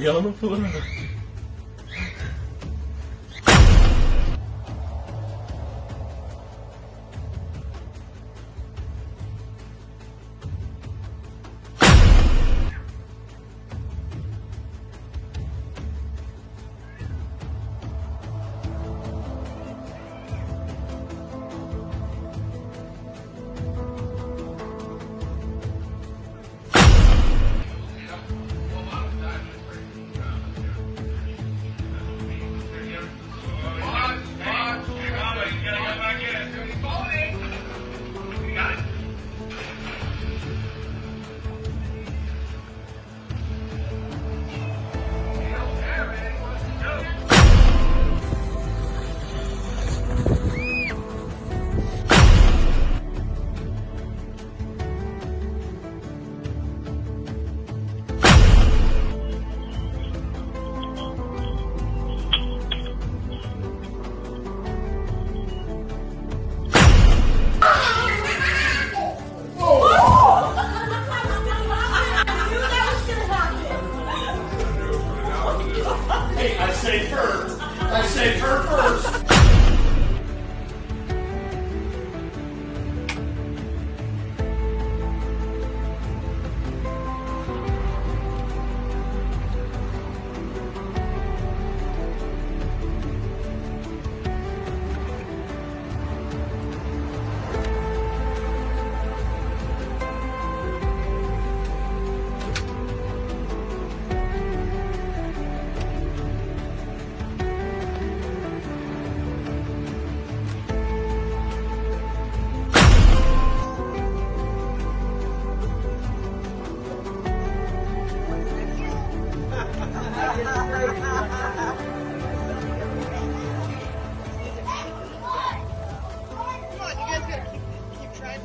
Yalanın pılını. Hey, I say first. I say her first.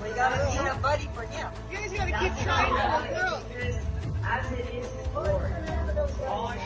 We gotta be a buddy for him. You guys gotta keep trying to work out. As it is the Lord. All I